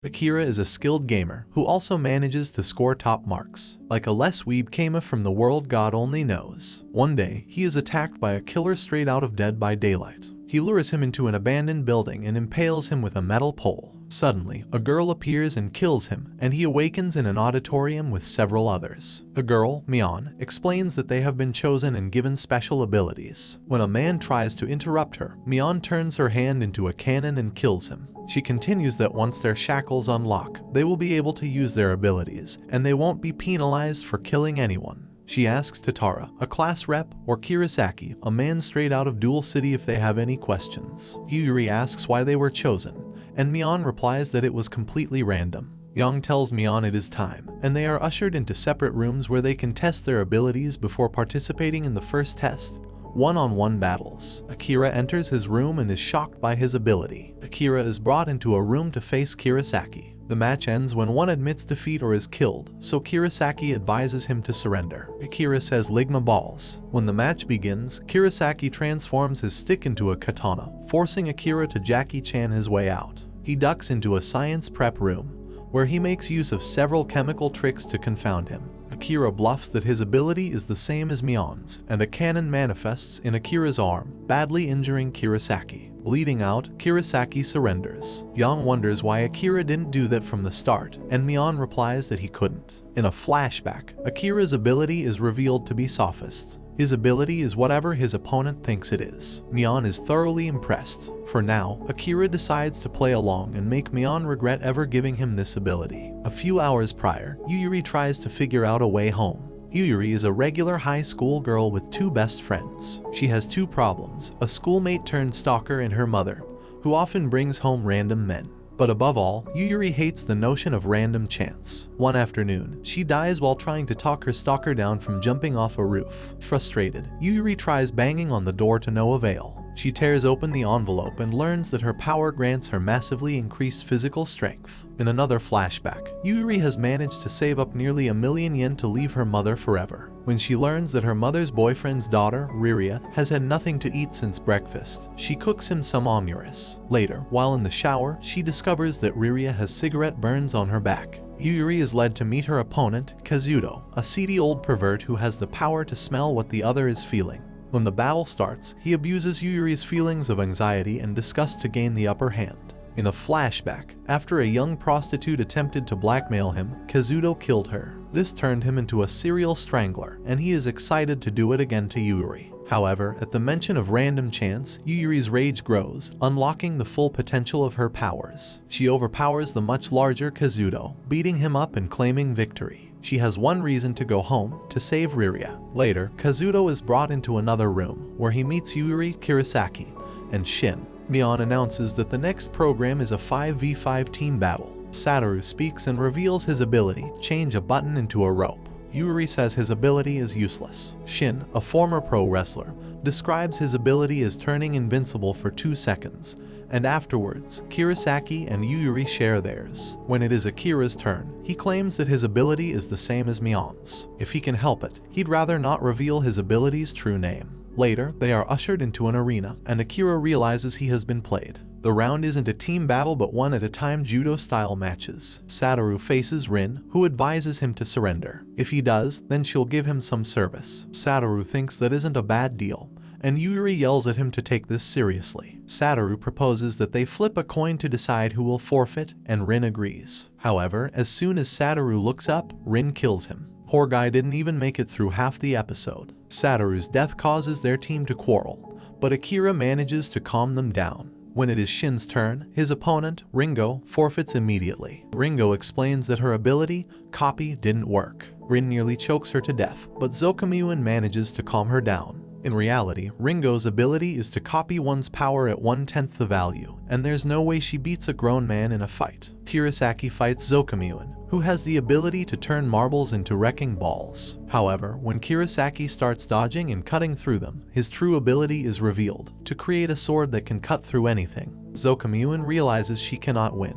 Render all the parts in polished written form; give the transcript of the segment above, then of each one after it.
Akira is a skilled gamer who also manages to score top marks. Like a less weeb Kama from the world God only knows. One day, he is attacked by a killer straight out of Dead by Daylight. He lures him into an abandoned building and impales him with a metal pole. Suddenly, a girl appears and kills him, and he awakens in an auditorium with several others. The girl, Mion, explains that they have been chosen and given special abilities. When a man tries to interrupt her, Mion turns her hand into a cannon and kills him. She continues that once their shackles unlock, they will be able to use their abilities, and they won't be penalized for killing anyone. She asks Tatara, a class rep, or Kirasaki, a man straight out of Dual City, if they have any questions. Yuri asks why they were chosen, and Mion replies that it was completely random. Young tells Mion it is time, and they are ushered into separate rooms where they can test their abilities before participating in the first test. One-on-one battles. Akira enters his room and is shocked by his ability. Akira is brought into a room to face Kirasaki. The match ends when one admits defeat or is killed, so Kirasaki advises him to surrender. Akira says Ligma balls. When the match begins, Kirasaki transforms his stick into a katana, forcing Akira to Jackie Chan his way out. He ducks into a science prep room, where he makes use of several chemical tricks to confound him. Akira bluffs that his ability is the same as Mion's, and a cannon manifests in Akira's arm, badly injuring Kirasaki. Bleeding out, Kirasaki surrenders. Yang wonders why Akira didn't do that from the start, and Mion replies that he couldn't. In a flashback, Akira's ability is revealed to be Sophist. His ability is whatever his opponent thinks it is. Mion is thoroughly impressed. For now, Akira decides to play along and make Mion regret ever giving him this ability. A few hours prior, Yuri tries to figure out a way home. Yuri is a regular high school girl with two best friends. She has two problems, a schoolmate turned stalker and her mother, who often brings home random men. But above all, Yuri hates the notion of random chance. One afternoon, she dies while trying to talk her stalker down from jumping off a roof. Frustrated, Yuri tries banging on the door to no avail. She tears open the envelope and learns that her power grants her massively increased physical strength. In another flashback, Yuri has managed to save up nearly 1,000,000 yen to leave her mother forever. When she learns that her mother's boyfriend's daughter, Riria, has had nothing to eat since breakfast, she cooks him some omuris. Later, while in the shower, she discovers that Riria has cigarette burns on her back. Yuri is led to meet her opponent, Kazuto, a seedy old pervert who has the power to smell what the other is feeling. When the battle starts, he abuses Yuri's feelings of anxiety and disgust to gain the upper hand. In a flashback, after a young prostitute attempted to blackmail him, Kazuto killed her. This turned him into a serial strangler, and he is excited to do it again to Yuri. However, at the mention of random chance, Yuri's rage grows, unlocking the full potential of her powers. She overpowers the much larger Kazuto, beating him up and claiming victory. She has one reason to go home, to save Riria. Later, Kazuto is brought into another room, where he meets Yuri, Kirasaki, and Shin. Mion announces that the next program is a 5v5 team battle. Satoru speaks and reveals his ability, change a button into a rope. Yuri says his ability is useless. Shin, a former pro wrestler, describes his ability as turning invincible for 2 seconds, and afterwards, Kirasaki and Yuri share theirs. When it is Akira's turn, he claims that his ability is the same as Mion's. If he can help it, he'd rather not reveal his ability's true name. Later, they are ushered into an arena, and Akira realizes he has been played. The round isn't a team battle but one at a time judo-style matches. Satoru faces Rin, who advises him to surrender. If he does, then she'll give him some service. Satoru thinks that isn't a bad deal, and Yuri yells at him to take this seriously. Satoru proposes that they flip a coin to decide who will forfeit, and Rin agrees. However, as soon as Satoru looks up, Rin kills him. Poor guy didn't even make it through half the episode. Satoru's death causes their team to quarrel, but Akira manages to calm them down. When it is Shin's turn, his opponent, Ringo, forfeits immediately. Ringo explains that her ability, Copy, didn't work. Rin nearly chokes her to death, but Zokamyuan manages to calm her down. In reality, Ringo's ability is to copy one's power at 1/10 the value, and there's no way she beats a grown man in a fight. Kirasaki fights Zokamyuan, who has the ability to turn marbles into wrecking balls. However, when Kirasaki starts dodging and cutting through them, his true ability is revealed, to create a sword that can cut through anything. Zokamyuan realizes she cannot win,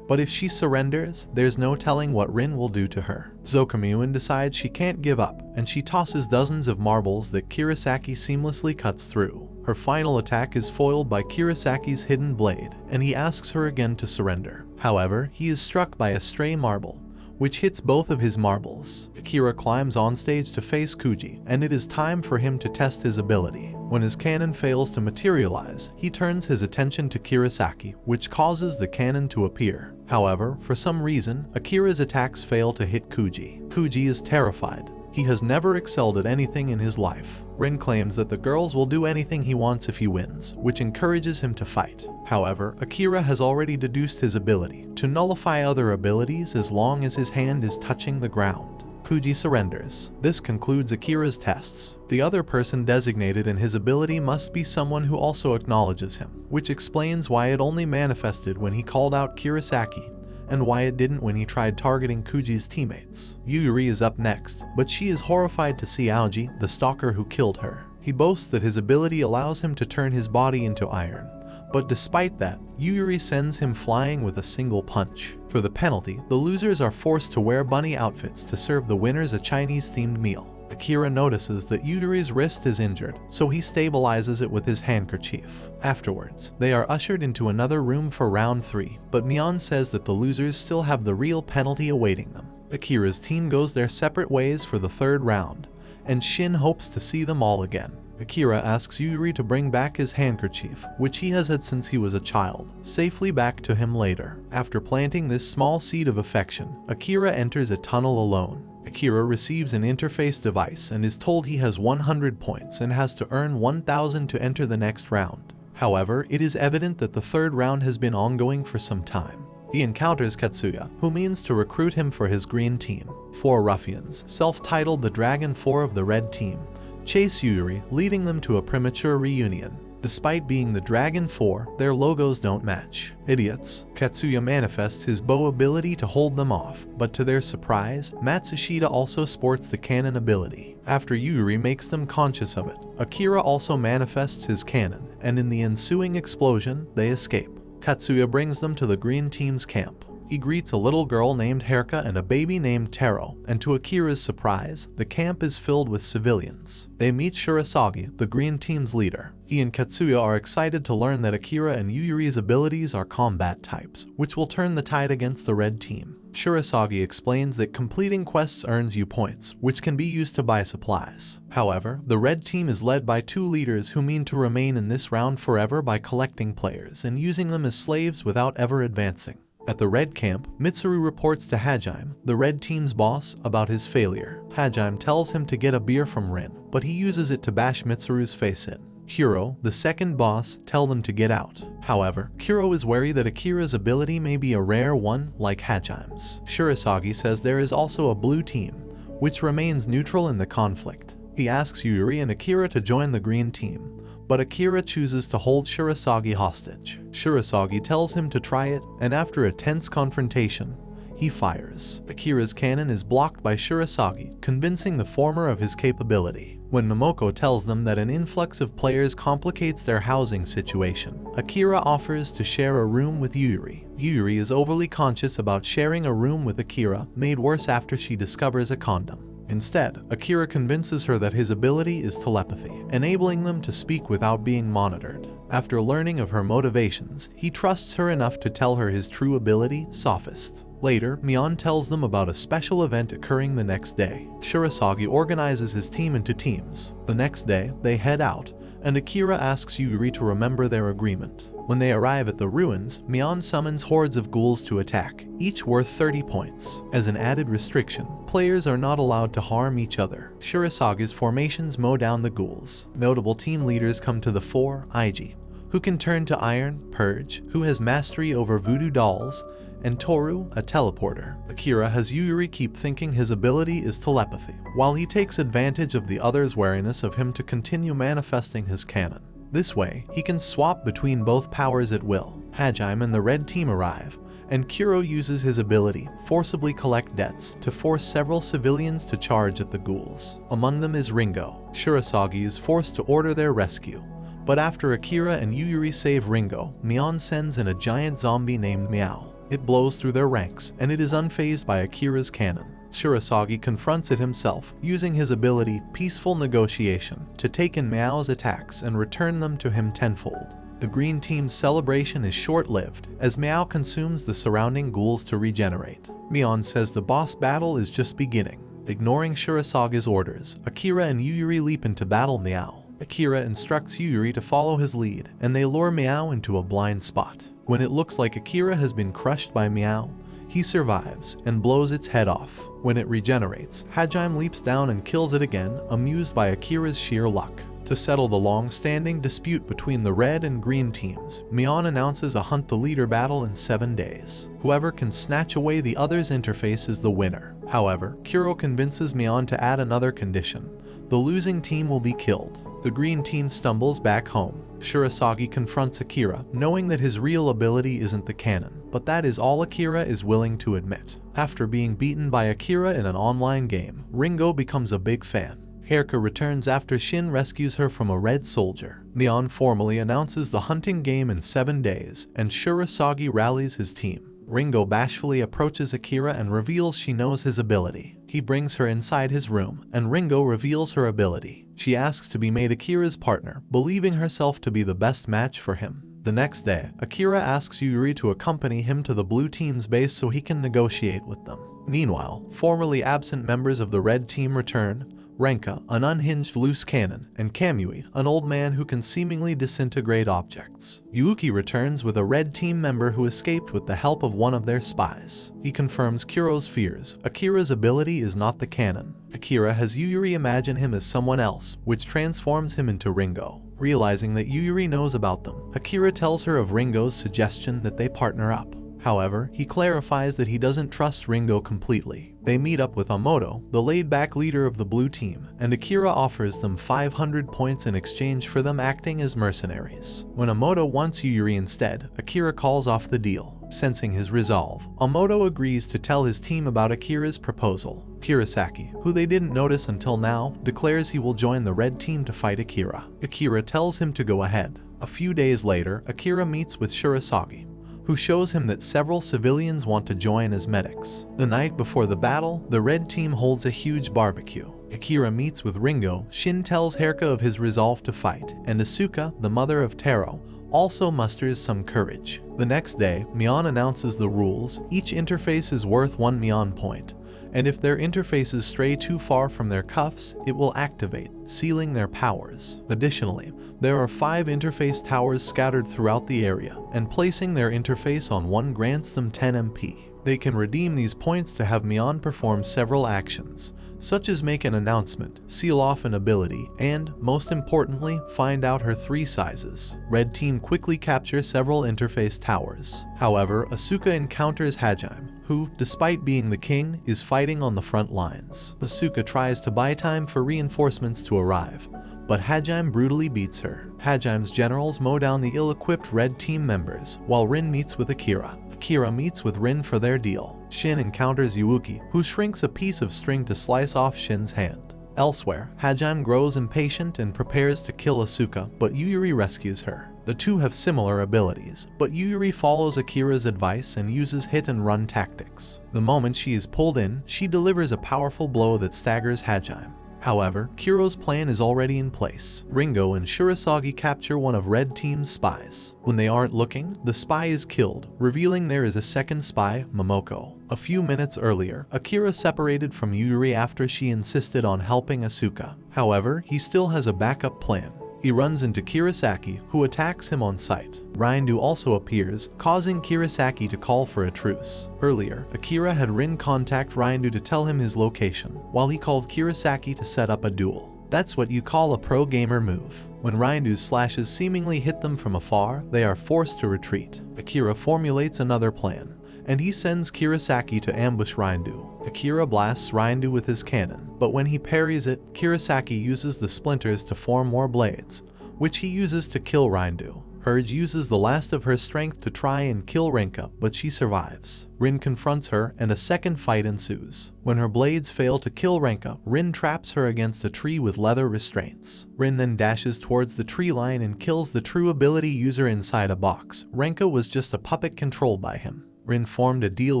but if she surrenders, there's no telling what Rin will do to her. Zokamyuan decides she can't give up, and she tosses dozens of marbles that Kirasaki seamlessly cuts through. Her final attack is foiled by Kirasaki's hidden blade, and he asks her again to surrender. However, he is struck by a stray marble, which hits both of his marbles. Akira climbs on stage to face Kuji, and it is time for him to test his ability. When his cannon fails to materialize, he turns his attention to Kurosaki, which causes the cannon to appear. However, for some reason, Akira's attacks fail to hit Kuji. Kuji is terrified. He has never excelled at anything in his life. Rin claims that the girls will do anything he wants if he wins, which encourages him to fight. However, Akira has already deduced his ability to nullify other abilities as long as his hand is touching the ground. Kuji surrenders. This concludes Akira's tests. The other person designated in his ability must be someone who also acknowledges him, which explains why it only manifested when he called out Kurosaki, and why it didn't when he tried targeting Kuji's teammates. Yuri is up next, but she is horrified to see Aoji, the stalker who killed her. He boasts that his ability allows him to turn his body into iron, but despite that, Yuri sends him flying with a single punch. For the penalty, the losers are forced to wear bunny outfits to serve the winners a Chinese-themed meal. Akira notices that Yuri's wrist is injured, so he stabilizes it with his handkerchief. Afterwards, they are ushered into another room for round 3, but Mion says that the losers still have the real penalty awaiting them. Akira's team goes their separate ways for the 3rd round, and Shin hopes to see them all again. Akira asks Yuri to bring back his handkerchief, which he has had since he was a child, safely back to him later. After planting this small seed of affection, Akira enters a tunnel alone. Akira receives an interface device and is told he has 100 points and has to earn 1,000 to enter the next round. However, it is evident that the 3rd round has been ongoing for some time. He encounters Katsuya, who means to recruit him for his green team. 4 ruffians, self-titled the Dragon 4 of the red team, chase Yuri, leading them to a premature reunion. Despite being the Dragon 4, their logos don't match. Idiots. Katsuya manifests his bow ability to hold them off, but to their surprise, Matsushita also sports the cannon ability. After Yuri makes them conscious of it, Akira also manifests his cannon, and in the ensuing explosion, they escape. Katsuya brings them to the green team's camp. He greets a little girl named Herka and a baby named Taro, and to Akira's surprise, the camp is filled with civilians. They meet Shirasagi, the green team's leader. He and Katsuya are excited to learn that Akira and Yuri's abilities are combat types, which will turn the tide against the red team. Shirasagi explains that completing quests earns you points, which can be used to buy supplies. However, the red team is led by 2 leaders who mean to remain in this round forever by collecting players and using them as slaves without ever advancing. At the red camp, Mitsuru reports to Hajime, the red team's boss, about his failure. Hajime tells him to get a beer from Rin, but he uses it to bash Mitsuru's face in. Kuro, the second boss, tell them to get out. However, Kuro is wary that Akira's ability may be a rare one, like Hajime's. Shirasagi says there is also a blue team, which remains neutral in the conflict. He asks Yuri and Akira to join the green team, but Akira chooses to hold Shirasagi hostage. Shirasagi tells him to try it, and after a tense confrontation, he fires. Akira's cannon is blocked by Shirasagi, convincing the former of his capability. When Momoko tells them that an influx of players complicates their housing situation, Akira offers to share a room with Yuri. Yuri is overly conscious about sharing a room with Akira, made worse after she discovers a condom. Instead, Akira convinces her that his ability is telepathy, enabling them to speak without being monitored. After learning of her motivations, he trusts her enough to tell her his true ability, Sophist. Later, Mion tells them about a special event occurring the next day. Shirasagi organizes his team into teams. The next day, they head out, and Akira asks Yuri to remember their agreement. When they arrive at the ruins, Mion summons hordes of ghouls to attack, each worth 30 points. As an added restriction, players are not allowed to harm each other. Shirasagi's formations mow down the ghouls. Notable team leaders come to the fore: Eiji, who can turn to iron; Purge, who has mastery over voodoo dolls; and Toru, a teleporter. Akira has Yuri keep thinking his ability is telepathy, while he takes advantage of the others' wariness of him to continue manifesting his cannon. This way, he can swap between both powers at will. Hajime and the red team arrive, and Kuro uses his ability, forcibly collect debts, to force several civilians to charge at the ghouls. Among them is Ringo. Shirasagi is forced to order their rescue, but after Akira and Yuri save Ringo, Mion sends in a giant zombie named Meow. It blows through their ranks, and it is unfazed by Akira's cannon. Shirasagi confronts it himself, using his ability, Peaceful Negotiation, to take in Meow's attacks and return them to him tenfold. The green team's celebration is short-lived, as Miao consumes the surrounding ghouls to regenerate. Mion says the boss battle is just beginning. Ignoring Shirasagi's orders, Akira and Yuyuri leap into battle Miao. Akira instructs Yuyuri to follow his lead, and they lure Miao into a blind spot. When it looks like Akira has been crushed by Miao, he survives and blows its head off. When it regenerates, Hajime leaps down and kills it again, amused by Akira's sheer luck. To settle the long-standing dispute between the red and green teams, Mion announces a hunt the leader battle in 7 days. Whoever can snatch away the other's interface is the winner. However, Kuro convinces Mion to add another condition. The losing team will be killed. The green team stumbles back home. Shirasagi confronts Akira, knowing that his real ability isn't the canon, but that is all Akira is willing to admit. After being beaten by Akira in an online game, Ringo becomes a big fan. Haruka returns after Shin rescues her from a red soldier. Mion formally announces the hunting game in 7 days, and Shirasagi rallies his team. Ringo bashfully approaches Akira and reveals she knows his ability. He brings her inside his room, and Ringo reveals her ability. She asks to be made Akira's partner, believing herself to be the best match for him. The next day, Akira asks Yuri to accompany him to the blue team's base so he can negotiate with them. Meanwhile, formerly absent members of the red team return. Renka, an unhinged loose cannon, and Kamui, an old man who can seemingly disintegrate objects. Yuuki returns with a red team member who escaped with the help of one of their spies. He confirms Kuro's fears. Akira's ability is not the canon. Akira has Yuri imagine him as someone else, which transforms him into Ringo. Realizing that Yuri knows about them, Akira tells her of Ringo's suggestion that they partner up. However, he clarifies that he doesn't trust Ringo completely. They meet up with Amoto, the laid-back leader of the blue team, and Akira offers them 500 points in exchange for them acting as mercenaries. When Amoto wants Yuri instead, Akira calls off the deal. Sensing his resolve, Amoto agrees to tell his team about Akira's proposal. Kurosaki, who they didn't notice until now, declares he will join the red team to fight Akira. Akira tells him to go ahead. A few days later, Akira meets with Shirasagi, who shows him that several civilians want to join as medics. The night before the battle, the red team holds a huge barbecue. Akira meets with Ringo, Shin tells Haruka of his resolve to fight, and Asuka, the mother of Taro, also musters some courage. The next day, Mion announces the rules. Each interface is worth 1 Mion point, and if their interfaces stray too far from their cuffs, it will activate, sealing their powers. Additionally, there are 5 interface towers scattered throughout the area, and placing their interface on one grants them 10 MP. They can redeem these points to have Mion perform several actions, such as make an announcement, seal off an ability, and, most importantly, find out her 3 sizes. Red team quickly capture several interface towers. However, Asuka encounters Hajime, who, despite being the king, is fighting on the front lines. Asuka tries to buy time for reinforcements to arrive, but Hajime brutally beats her. Hajime's generals mow down the ill-equipped red team members, while Rin meets with Akira. Akira meets with Rin for their deal. Shin encounters Yuuki, who shrinks a piece of string to slice off Shin's hand. Elsewhere, Hajime grows impatient and prepares to kill Asuka, but Yuri rescues her. The two have similar abilities, but Yuri follows Akira's advice and uses hit-and-run tactics. The moment she is pulled in, she delivers a powerful blow that staggers Hajime. However, Kuro's plan is already in place. Ringo and Shirasagi capture one of Red Team's spies. When they aren't looking, the spy is killed, revealing there is a second spy, Momoko. A few minutes earlier, Akira separated from Yuri after she insisted on helping Asuka. However, he still has a backup plan. He runs into Kurosaki, who attacks him on sight. Rindu also appears, causing Kurosaki to call for a truce. Earlier, Akira had Rin contact Rindu to tell him his location, while he called Kurosaki to set up a duel. That's what you call a pro gamer move. When Rindu's slashes seemingly hit them from afar, they are forced to retreat. Akira formulates another plan, and he sends Kurosaki to ambush Rindu. Akira blasts Rindu with his cannon, but when he parries it, Kurosaki uses the splinters to form more blades, which he uses to kill Rindu. Purge uses the last of her strength to try and kill Renka, but she survives. Rin confronts her, and a second fight ensues. When her blades fail to kill Renka, Rin traps her against a tree with leather restraints. Rin then dashes towards the tree line and kills the true ability user inside a box. Renka was just a puppet controlled by him. Rin formed a deal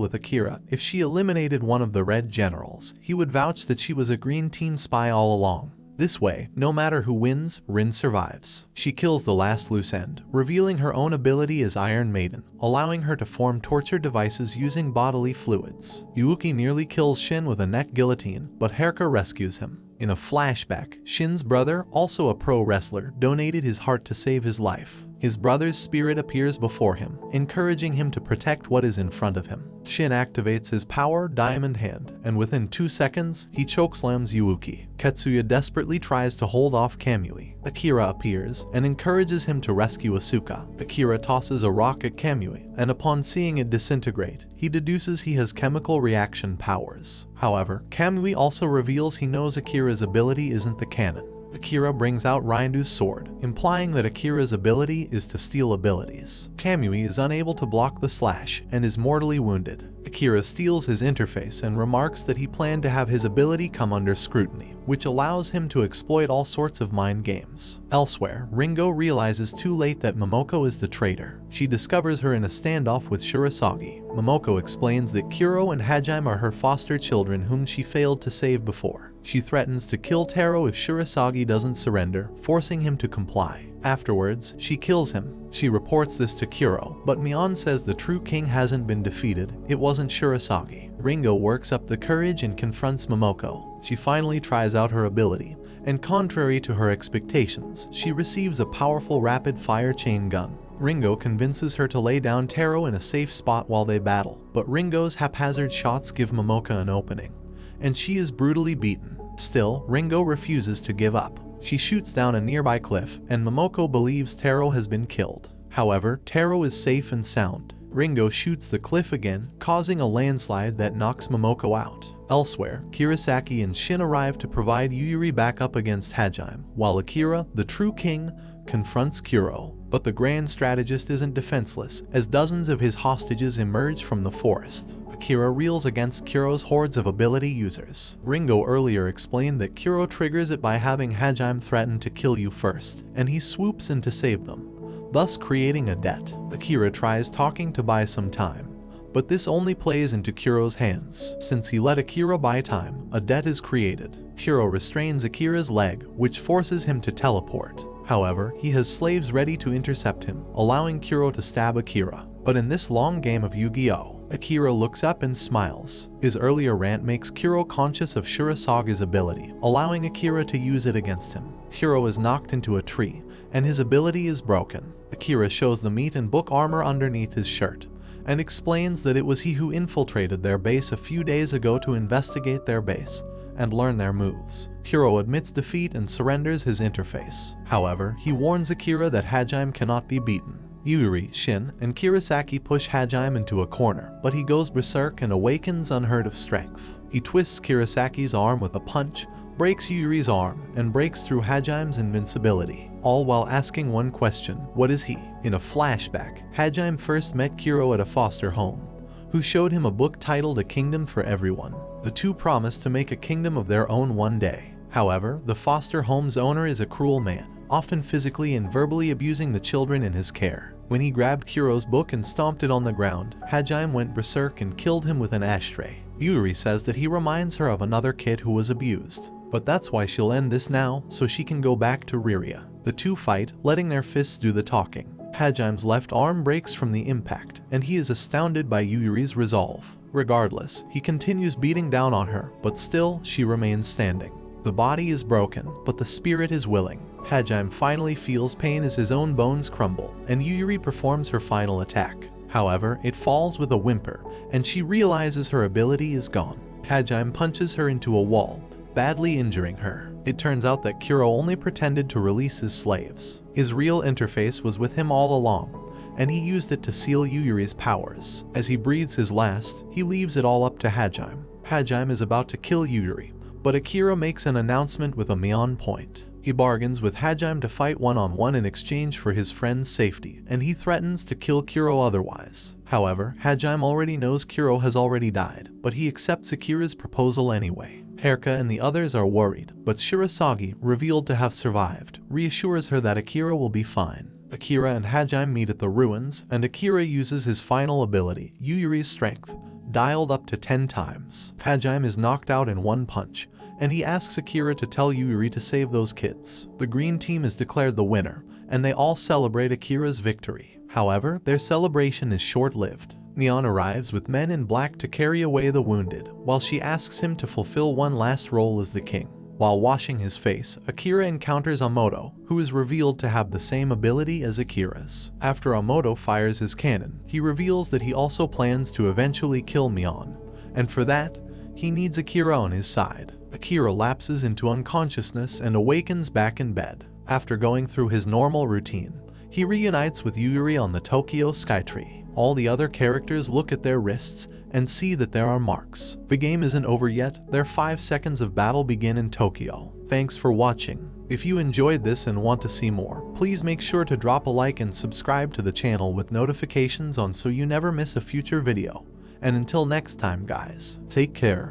with Akira. If she eliminated one of the red generals, he would vouch that she was a green team spy all along. This way, no matter who wins, Rin survives. She kills the last loose end, revealing her own ability as Iron Maiden, allowing her to form torture devices using bodily fluids. Yuuki nearly kills Shin with a neck guillotine, but Haruka rescues him. In a flashback, Shin's brother, also a pro wrestler, donated his heart to save his life. His brother's spirit appears before him, encouraging him to protect what is in front of him. Shin activates his power, Diamond Hand, and within 2 seconds, he chokeslams Yuuki. Ketsuya desperately tries to hold off Kamui. Akira appears and encourages him to rescue Asuka. Akira tosses a rock at Kamui, and upon seeing it disintegrate, he deduces he has chemical reaction powers. However, Kamui also reveals he knows Akira's ability isn't the canon. Akira brings out Rindu's sword, implying that Akira's ability is to steal abilities. Kamui is unable to block the slash and is mortally wounded. Akira steals his interface and remarks that he planned to have his ability come under scrutiny, which allows him to exploit all sorts of mind games. Elsewhere, Ringo realizes too late that Momoko is the traitor. She discovers her in a standoff with Shirasagi. Momoko explains that Kuro and Hajime are her foster children whom she failed to save before. She threatens to kill Taro if Shirasagi doesn't surrender, forcing him to comply. Afterwards, she kills him. She reports this to Kuro, but Mion says the true king hasn't been defeated, it wasn't Shirasagi. Ringo works up the courage and confronts Momoko. She finally tries out her ability, and contrary to her expectations, she receives a powerful rapid-fire chain gun. Ringo convinces her to lay down Taro in a safe spot while they battle, but Ringo's haphazard shots give Momoko an opening, and she is brutally beaten. Still, Ringo refuses to give up. She shoots down a nearby cliff, and Momoko believes Taro has been killed. However, Taro is safe and sound. Ringo shoots the cliff again, causing a landslide that knocks Momoko out. Elsewhere, Kirasaki and Shin arrive to provide Yuyuri backup against Hajime, while Akira, the true king, confronts Kuro. But the grand strategist isn't defenseless, as dozens of his hostages emerge from the forest. Akira reels against Kuro's hordes of ability users. Ringo earlier explained that Kuro triggers it by having Hajime threaten to kill you first, and he swoops in to save them, thus creating a debt. Akira tries talking to buy some time, but this only plays into Kuro's hands. Since he let Akira buy time, a debt is created. Kuro restrains Akira's leg, which forces him to teleport. However, he has slaves ready to intercept him, allowing Kuro to stab Akira. But in this long game of Yu-Gi-Oh!, Akira looks up and smiles. His earlier rant makes Kuro conscious of Shirasaga's ability, allowing Akira to use it against him. Kuro is knocked into a tree, and his ability is broken. Akira shows the meat and book armor underneath his shirt, and explains that it was he who infiltrated their base a few days ago to investigate their base and learn their moves. Kuro admits defeat and surrenders his interface. However, he warns Akira that Hajime cannot be beaten. Yuri, Shin, and Kirasaki push Hajime into a corner, but he goes berserk and awakens unheard of strength. He twists Kirasaki's arm with a punch, breaks Yuri's arm, and breaks through Hajime's invincibility, all while asking one question: what is he? In a flashback, Hajime first met Kuro at a foster home, who showed him a book titled A Kingdom for Everyone. The two promised to make a kingdom of their own one day. However, the foster home's owner is a cruel man, often physically and verbally abusing the children in his care. When he grabbed Kuro's book and stomped it on the ground, Hajime went berserk and killed him with an ashtray. Yuri says that he reminds her of another kid who was abused, but that's why she'll end this now, so she can go back to Riria. The two fight, letting their fists do the talking. Hajime's left arm breaks from the impact, and he is astounded by Yuri's resolve. Regardless, he continues beating down on her, but still, she remains standing. The body is broken, but the spirit is willing. Hajime finally feels pain as his own bones crumble, and Yuri performs her final attack. However, it falls with a whimper, and she realizes her ability is gone. Hajime punches her into a wall, badly injuring her. It turns out that Kuro only pretended to release his slaves. His real interface was with him all along, and he used it to seal Yuri's powers. As he breathes his last, he leaves it all up to Hajime. Hajime is about to kill Yuri, but Akira makes an announcement with a Mion point. He bargains with Hajime to fight one-on-one in exchange for his friend's safety, and he threatens to kill Kuro otherwise. However, Hajime already knows Kuro has already died, but he accepts Akira's proposal anyway. Haruka and the others are worried, but Shirasagi, revealed to have survived, reassures her that Akira will be fine. Akira and Hajime meet at the ruins, and Akira uses his final ability, Yuyuri's strength, dialed up to 10 times. Hajime is knocked out in one punch, and he asks Akira to tell Yuri to save those kids. The green team is declared the winner, and they all celebrate Akira's victory. However, their celebration is short-lived. Mion arrives with men in black to carry away the wounded, while she asks him to fulfill one last role as the king. While washing his face, Akira encounters Amoto, who is revealed to have the same ability as Akira's. After Amoto fires his cannon, he reveals that he also plans to eventually kill Mion, and for that, he needs Akira on his side. Akira lapses into unconsciousness and awakens back in bed. After going through his normal routine, he reunites with Yuri on the Tokyo Skytree. All the other characters look at their wrists and see that there are marks. The game isn't over yet, their 5 seconds of battle begin in Tokyo. Thanks for watching. If you enjoyed this and want to see more, please make sure to drop a like and subscribe to the channel with notifications on so you never miss a future video. And until next time guys, take care.